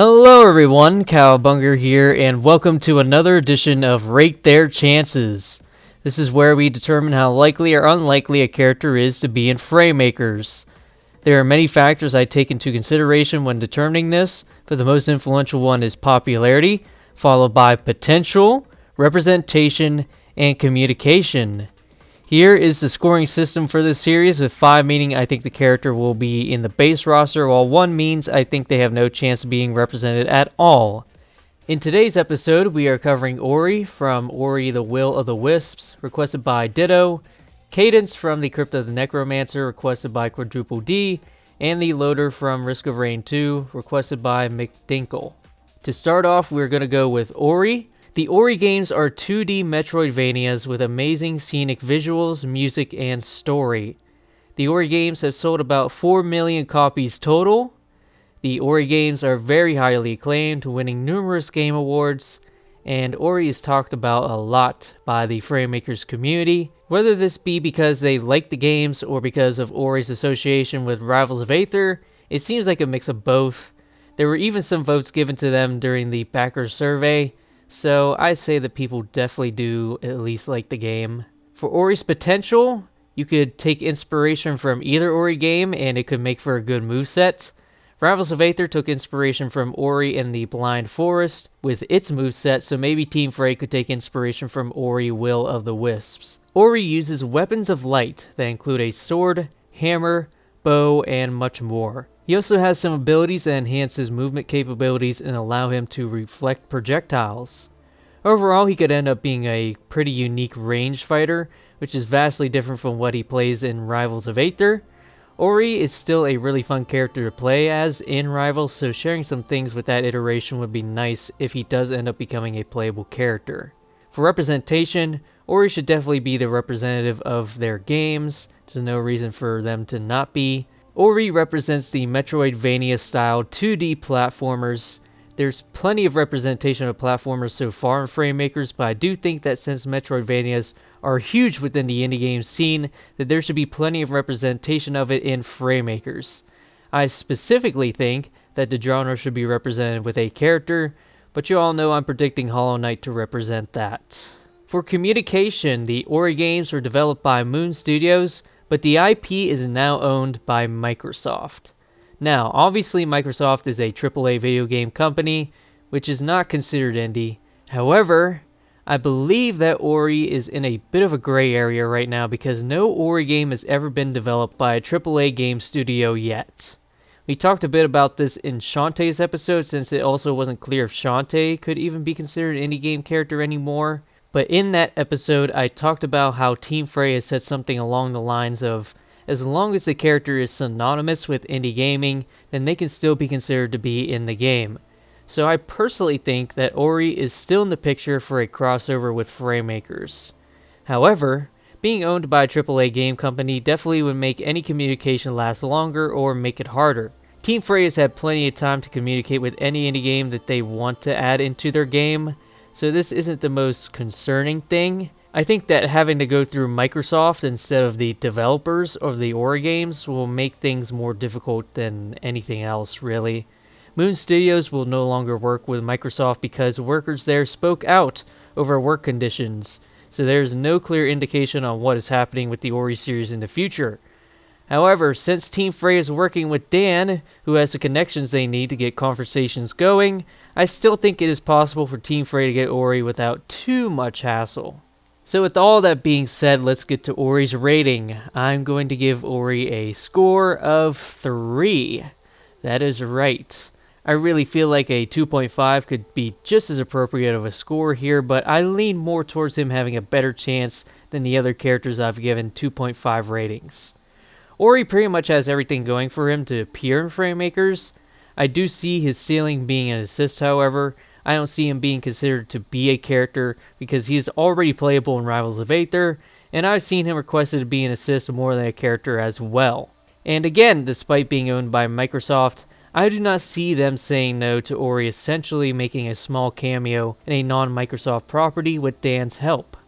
Hello everyone, Cowbunger here, and welcome to another edition of Rate Their Chances. This is where we determine how likely or unlikely a character is to be in Fraymakers. There are many factors I take into consideration when determining this, but the most influential one is popularity, followed by potential, representation, and communication. Here is the scoring system for this series, with 5 meaning I think the character will be in the base roster, while 1 means I think they have no chance of being represented at all. In today's episode, we are covering Ori from Ori the Will of the Wisps, requested by Ditto, Cadence from the Crypt of the Necromancer, requested by Quadruple D, and the Loader from Risk of Rain 2, requested by McDinkle. To start off, we're going to go with Ori. The Ori games are 2D Metroidvanias with amazing scenic visuals, music, and story. The Ori games have sold about 4 million copies total. The Ori games are very highly acclaimed, winning numerous game awards, and Ori is talked about a lot by the Fraymakers community, whether this be because they like the games or because of Ori's association with Rivals of Aether. It seems like a mix of both. There were even some votes given to them during the backers survey, so I say that people definitely do at least like the game. For Ori's potential, you could take inspiration from either Ori game and it could make for a good moveset. Rivals of Aether took inspiration from Ori and the Blind Forest with its moveset, so maybe Team Frey could take inspiration from Ori Will of the Wisps. Ori uses weapons of light that include a sword, hammer, bow, and much more. He also has some abilities that enhance his movement capabilities and allow him to reflect projectiles. Overall, he could end up being a pretty unique ranged fighter, which is vastly different from what he plays in Rivals of Aether. Ori is still a really fun character to play as in Rivals, so sharing some things with that iteration would be nice if he does end up becoming a playable character. For representation, Ori should definitely be the representative of their games. There's no reason for them to not be. Ori represents the Metroidvania-style 2D platformers. There's plenty of representation of platformers so far in Fraymakers, but I do think that since Metroidvanias are huge within the indie game scene, that there should be plenty of representation of it in Fraymakers. I specifically think that the genre should be represented with a character, but you all know I'm predicting Hollow Knight to represent that. For communication, the Ori games were developed by Moon Studios, but the IP is now owned by Microsoft. Now, obviously Microsoft is a AAA video game company, which is not considered indie. However, I believe that Ori is in a bit of a gray area right now because no Ori game has ever been developed by a AAA game studio yet. We talked a bit about this in Shantae's episode, since it also wasn't clear if Shantae could even be considered an indie game character anymore. But in that episode, I talked about how Team Frey has said something along the lines of, as long as the character is synonymous with indie gaming, then they can still be considered to be in the game. So I personally think that Ori is still in the picture for a crossover with Fraymakers. However, being owned by a AAA game company definitely would make any communication last longer or make it harder. Team Frey has had plenty of time to communicate with any indie game that they want to add into their game, so this isn't the most concerning thing. I think that having to go through Microsoft instead of the developers of the Ori games will make things more difficult than anything else, really. Moon Studios will no longer work with Microsoft because workers there spoke out over work conditions, so there's no clear indication on what is happening with the Ori series in the future. However, since Team Frey is working with Dan, who has the connections they need to get conversations going, I still think it is possible for Team Frey to get Ori without too much hassle. So with all that being said, let's get to Ori's rating. I'm going to give Ori a score of 3. That is right. I really feel like a 2.5 could be just as appropriate of a score here, but I lean more towards him having a better chance than the other characters I've given 2.5 ratings. Ori pretty much has everything going for him to appear in Fraymakers. I do see his ceiling being an assist, however. I don't see him being considered to be a character because he is already playable in Rivals of Aether, and I've seen him requested to be an assist more than a character as well. And again, despite being owned by Microsoft, I do not see them saying no to Ori essentially making a small cameo in a non-Microsoft property with Dan's help.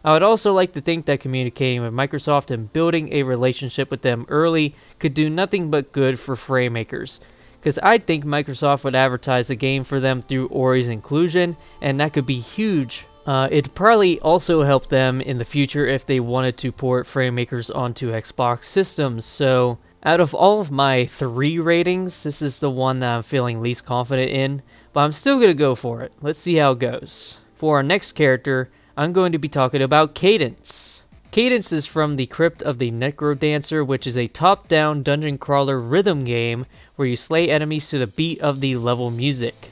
I would also like to think that communicating with Microsoft and building a relationship with them early could do nothing but good for Fraymakers, because I think Microsoft would advertise the game for them through Ori's inclusion, and that could be huge. It'd probably also help them in the future if they wanted to port Fraymakers onto Xbox systems. So out of all of my 3 ratings, this is the one that I'm feeling least confident in, but I'm still going to go for it. Let's see how it goes. For our next character, I'm going to be talking about Cadence. Cadence is from the Crypt of the Necrodancer, which is a top-down dungeon crawler rhythm game where you slay enemies to the beat of the level music.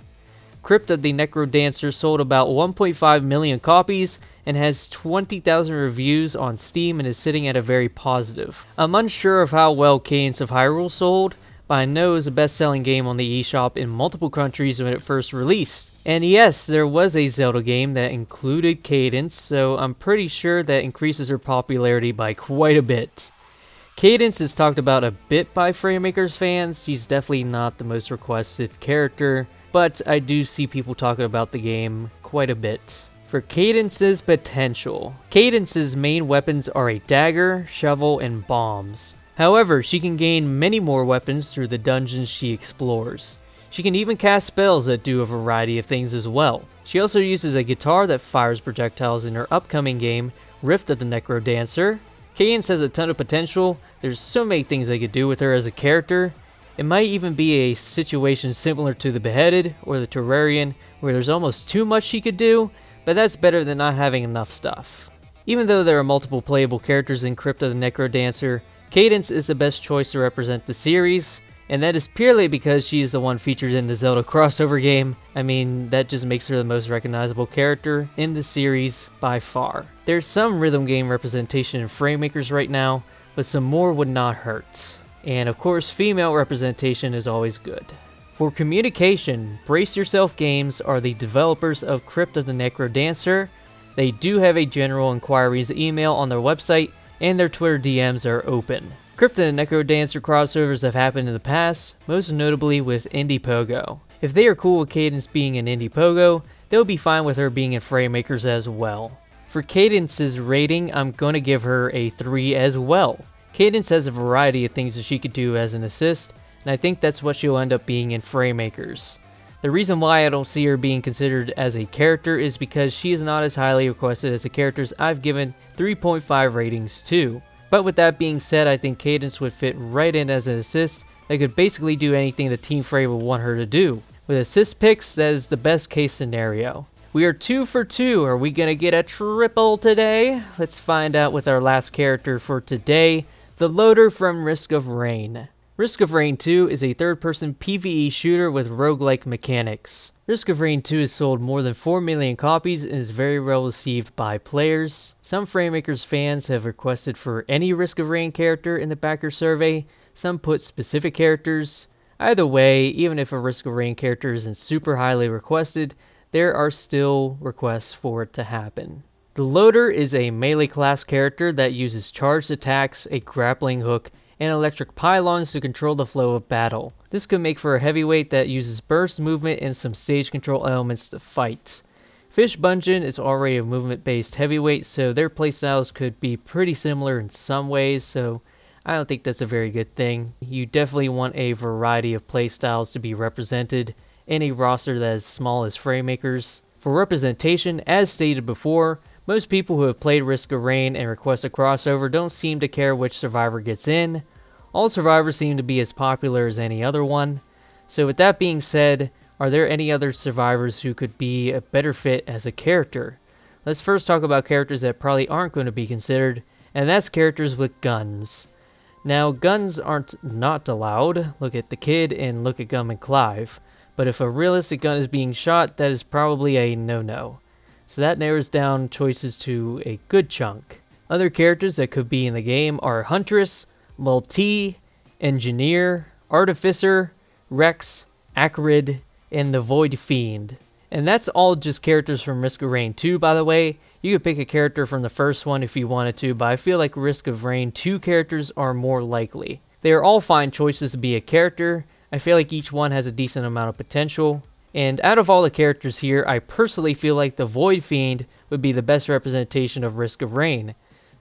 Crypt of the Necrodancer sold about 1.5 million copies and has 20,000 reviews on Steam and is sitting at a very positive. I'm unsure of how well Cadence of Hyrule sold, but I know it was a best-selling game on the eShop in multiple countries when it first released. And yes, there was a Zelda game that included Cadence, so I'm pretty sure that increases her popularity by quite a bit. Cadence is talked about a bit by Fraymakers fans. She's definitely not the most requested character, but I do see people talking about the game quite a bit. For Cadence's potential, Cadence's main weapons are a dagger, shovel, and bombs. However, she can gain many more weapons through the dungeons she explores. She can even cast spells that do a variety of things as well. She also uses a guitar that fires projectiles in her upcoming game, Rift of the Necrodancer. Cadence has a ton of potential. There's so many things they could do with her as a character. It might even be a situation similar to the Beheaded or the Terrarian, where there's almost too much she could do, but that's better than not having enough stuff. Even though there are multiple playable characters in Crypt of the Necrodancer, Cadence is the best choice to represent the series, and that is purely because she is the one featured in the Zelda crossover game. I mean, that just makes her the most recognizable character in the series by far. There's some rhythm game representation in Fraymakers right now, but some more would not hurt. And of course, female representation is always good. For communication, Brace Yourself Games are the developers of Crypt of the Necrodancer. They do have a general inquiries email on their website, and their Twitter DMs are open. Crypt of the Necrodancer crossovers have happened in the past, most notably with Indiepogo. If they are cool with Cadence being in Indiepogo, they'll be fine with her being in Fraymakers as well. For Cadence's rating, I'm going to give her a 3 as well. Cadence has a variety of things that she could do as an assist, and I think that's what she'll end up being in Fraymakers. The reason why I don't see her being considered as a character is because she is not as highly requested as the characters I've given 3.5 ratings to. But with that being said, I think Cadence would fit right in as an assist that could basically do anything that Team Fray would want her to do. With assist picks, that is the best case scenario. We are 2 for 2. Are we going to get a triple today? Let's find out with our last character for today, the Loader from Risk of Rain. Risk of Rain 2 is a third-person PvE shooter with roguelike mechanics. Risk of Rain 2 has sold more than 4 million copies and is very well received by players. Some Fraymakers fans have requested for any Risk of Rain character in the backer survey, some put specific characters. Either way, even if a Risk of Rain character isn't super highly requested, there are still requests for it to happen. The Loader is a melee class character that uses charged attacks, a grappling hook, and electric pylons to control the flow of battle. This could make for a heavyweight that uses burst movement and some stage control elements to fight. Fish Bungeon is already a movement-based heavyweight, so their playstyles could be pretty similar in some ways, so I don't think that's a very good thing. You definitely want a variety of playstyles to be represented in a roster that is small as Fraymakers. For representation, as stated before, most people who have played Risk of Rain and request a crossover don't seem to care which survivor gets in. All survivors seem to be as popular as any other one. So with that being said, are there any other survivors who could be a better fit as a character? Let's first talk about characters that probably aren't going to be considered, and that's characters with guns. Now, guns aren't not allowed. Look at the Kid and look at Gunman Clive. But if a realistic gun is being shot, that is probably a no-no. So that narrows down choices to a good chunk. Other characters that could be in the game are Huntress, Multi, Engineer, Artificer, Rex, Acrid, and the Void Fiend. And that's all just characters from Risk of Rain 2, by the way. You could pick a character from the first one if you wanted to, but I feel like Risk of Rain 2 characters are more likely. They are all fine choices to be a character. I feel like each one has a decent amount of potential. And out of all the characters here, I personally feel like the Void Fiend would be the best representation of Risk of Rain.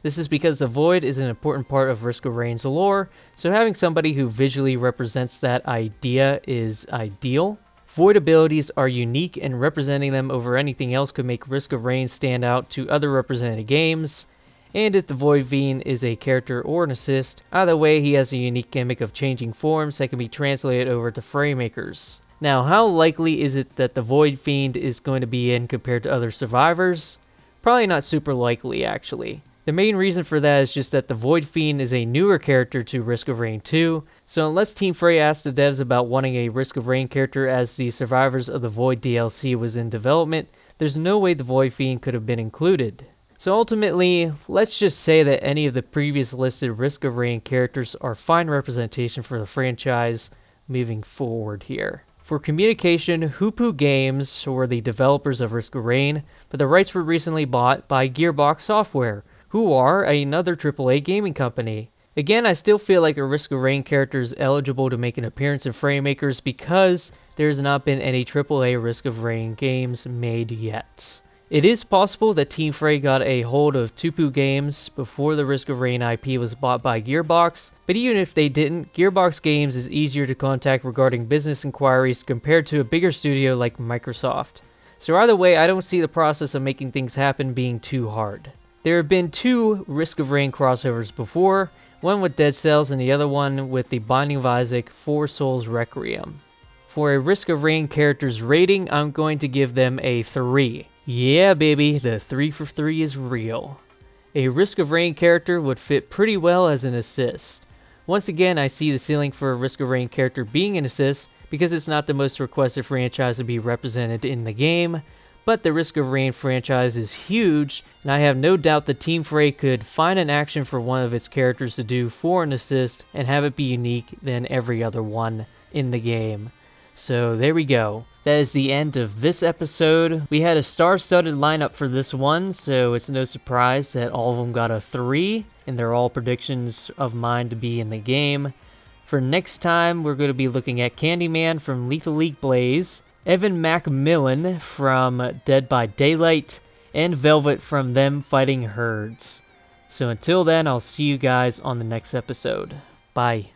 This is because the Void is an important part of Risk of Rain's lore, so having somebody who visually represents that idea is ideal. Void abilities are unique, and representing them over anything else could make Risk of Rain stand out to other represented games. And if the Void Fiend is a character or an assist, either way he has a unique gimmick of changing forms that can be translated over to Fraymakers. Now, how likely is it that the Void Fiend is going to be in compared to other survivors? Probably not super likely, actually. The main reason for that is just that the Void Fiend is a newer character to Risk of Rain 2, so unless Team Frey asked the devs about wanting a Risk of Rain character as the Survivors of the Void DLC was in development, there's no way the Void Fiend could have been included. So ultimately, let's just say that any of the previous listed Risk of Rain characters are fine representation for the franchise moving forward here. For communication, Hoopu Games were the developers of Risk of Rain, but the rights were recently bought by Gearbox Software, who are another AAA gaming company. Again, I still feel like a Risk of Rain character is eligible to make an appearance in Fraymakers because there has not been any AAA Risk of Rain games made yet. It is possible that Team Frey got a hold of Hoopu Games before the Risk of Rain IP was bought by Gearbox, but even if they didn't, Gearbox Games is easier to contact regarding business inquiries compared to a bigger studio like Microsoft. So either way, I don't see the process of making things happen being too hard. There have been 2 Risk of Rain crossovers before, one with Dead Cells and the other one with the Binding of Isaac 4 Souls Requiem. For a Risk of Rain character's rating, I'm going to give them a 3. Yeah baby, the 3 for 3 is real. A Risk of Rain character would fit pretty well as an assist. Once again, I see the ceiling for a Risk of Rain character being an assist because it's not the most requested franchise to be represented in the game, but the Risk of Rain franchise is huge, and I have no doubt that Team Frey could find an action for one of its characters to do for an assist and have it be unique than every other one in the game. So there we go. That is the end of this episode. We had a star-studded lineup for this one, so it's no surprise that all of them got a 3, and they're all predictions of mine to be in the game. For next time, we're going to be looking at Candyman from Lethal League Blaze, Evan Macmillan from Dead by Daylight, and Velvet from Them Fighting Herds. So until then, I'll see you guys on the next episode. Bye.